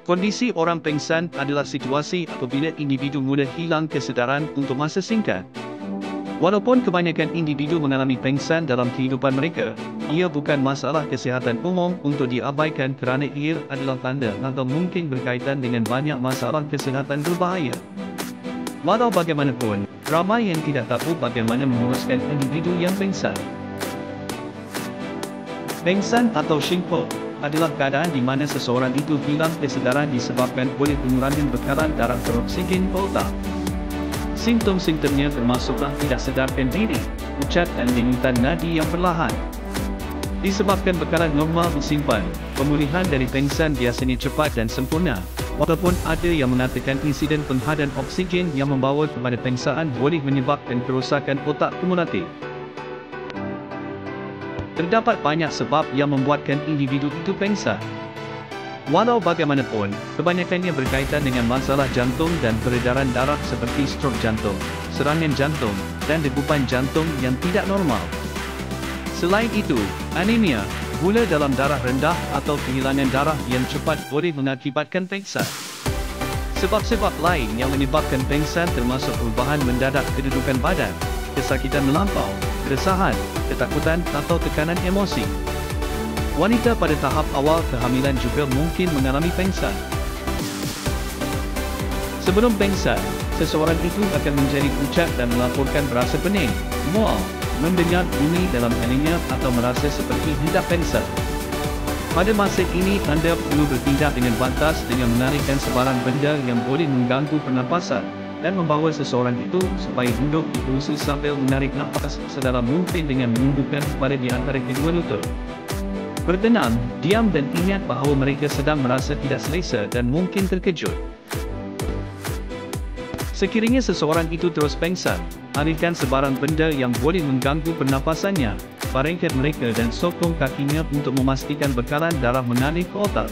Kondisi orang pengsan adalah situasi apabila individu mula hilang kesedaran untuk masa singkat. Walaupun kebanyakan individu mengalami pengsan dalam kehidupan mereka, ia bukan masalah kesihatan umum untuk diabaikan kerana ia adalah tanda atau mungkin berkaitan dengan banyak masalah kesihatan berbahaya. Walau bagaimanapun, ramai yang tidak tahu bagaimana menguruskan individu yang pengsan. Pengsan atau shingpo adalah keadaan di mana seseorang itu hilang kesedaran disebabkan oleh pengurangan bekalan darah beroksigen ke otak. Simptom-simptomnya termasuklah tidak sedarkan diri, pucat dan denyutan nadi yang perlahan. Disebabkan bekalan normal disimpan, pemulihan dari pengsan biasanya cepat dan sempurna, walaupun ada yang mengatakan insiden penghadaan oksigen yang membawa kepada pengsaan boleh menyebabkan kerosakan otak kumulatif. Terdapat banyak sebab yang membuatkan individu itu pengsan. Walau bagaimanapun, kebanyakannya berkaitan dengan masalah jantung dan peredaran darah seperti strok jantung, serangan jantung, dan degupan jantung yang tidak normal. Selain itu, anemia, gula dalam darah rendah atau kehilangan darah yang cepat boleh mengakibatkan pengsan. Sebab-sebab lain yang menyebabkan pengsan termasuk perubahan mendadak kedudukan badan, kesakitan melampau, keresahan, ketakutan atau tekanan emosi. Wanita pada tahap awal kehamilan juga mungkin mengalami pengsan. Sebelum pengsan, seseorang itu akan menjadi pucat dan melaporkan berasa pening, mual, mendengar bunyi dalam telinga atau merasa seperti hendak pengsan. Pada masa ini, anda perlu bertindak dengan pantas dengan menarikkan sebarang benda yang boleh mengganggu pernafasan dan membawa seseorang itu supaya duduk di kursi sambil menarik nafas sedalam mungkin dengan menundukkan kepala di antara kedua lutut. Bertenang, diam dan ingat bahawa mereka sedang merasa tidak selesa dan mungkin terkejut. Sekiranya seseorang itu terus pengsan, alihkan sebarang benda yang boleh mengganggu pernafasannya, baringkan mereka dan sokong kakinya untuk memastikan bekalan darah mengalir ke otak.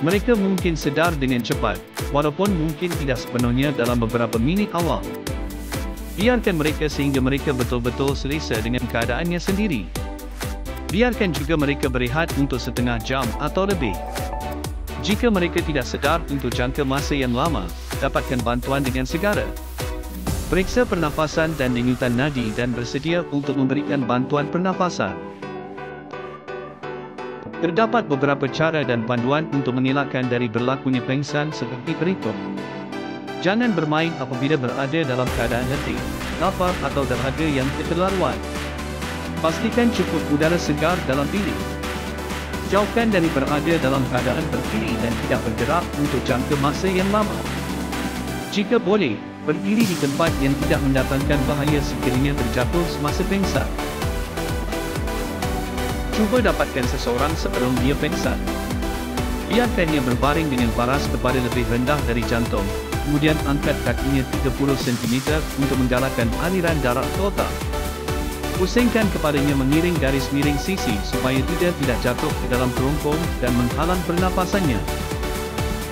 Mereka mungkin sedar dengan cepat, walaupun mungkin tidak sepenuhnya dalam beberapa minit awal. Biarkan mereka sehingga mereka betul-betul selesa dengan keadaannya sendiri. Biarkan juga mereka berehat untuk setengah jam atau lebih. Jika mereka tidak sedar untuk jangka masa yang lama, dapatkan bantuan dengan segera. Periksa pernafasan dan denyutan nadi dan bersedia untuk memberikan bantuan pernafasan. Terdapat beberapa cara dan panduan untuk mengelakkan dari berlakunya pengsan seperti berikut. Jangan bermain apabila berada dalam keadaan letih, lapar atau dahaga yang keterlaluan. Pastikan cukup udara segar dalam bilik. Jauhkan dari berada dalam keadaan berdiri dan tidak bergerak untuk jangka masa yang lama. Jika boleh, berdiri di tempat yang tidak mendatangkan bahaya sekiranya terjatuh semasa pengsan. Cuba dapatkan seseorang sebelum dia pengsan. Biarkannya berbaring dengan paras kepala lebih rendah dari jantung, kemudian angkat kakinya 30 cm untuk menggalakkan aliran darah ke otak. Pusingkan kepalanya mengiring garis miring sisi supaya tidak jatuh ke dalam kerongkong dan menghalang pernafasannya.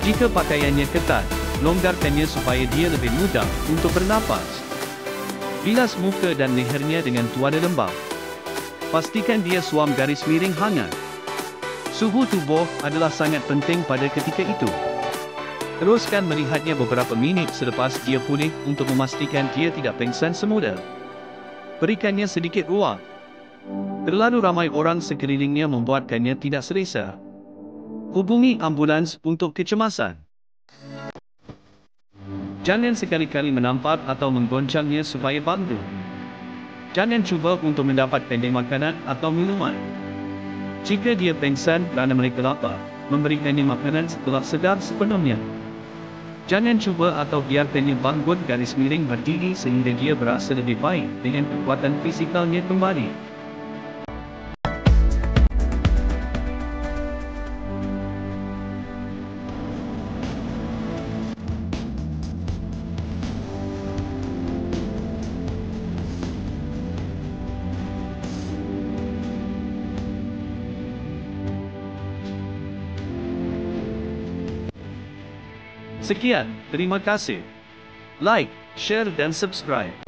Jika pakaiannya ketat, longgarkannya supaya dia lebih mudah untuk bernafas. Bilas muka dan lehernya dengan tuada lembab. Pastikan dia suam garis miring hangat. Suhu tubuh adalah sangat penting pada ketika itu. Teruskan melihatnya beberapa minit selepas dia pulih untuk memastikan dia tidak pengsan semula. Berikannya sedikit ruang. Terlalu ramai orang sekelilingnya membuatkannya tidak selesa. Hubungi ambulans untuk kecemasan. Jangan sekali-kali menampar atau menggoncangnya supaya bantu. Jangan cuba untuk mendapat pendek makanan atau minuman. Jika dia pengsan kerana mereka lapar, memberikannya makanan setelah sedar sepenuhnya. Jangan cuba atau biarkannya bangun garis miring berdiri sehingga dia berasa lebih baik dengan kekuatan fisikalnya kembali. Sekian, terima kasih. Like, share dan subscribe.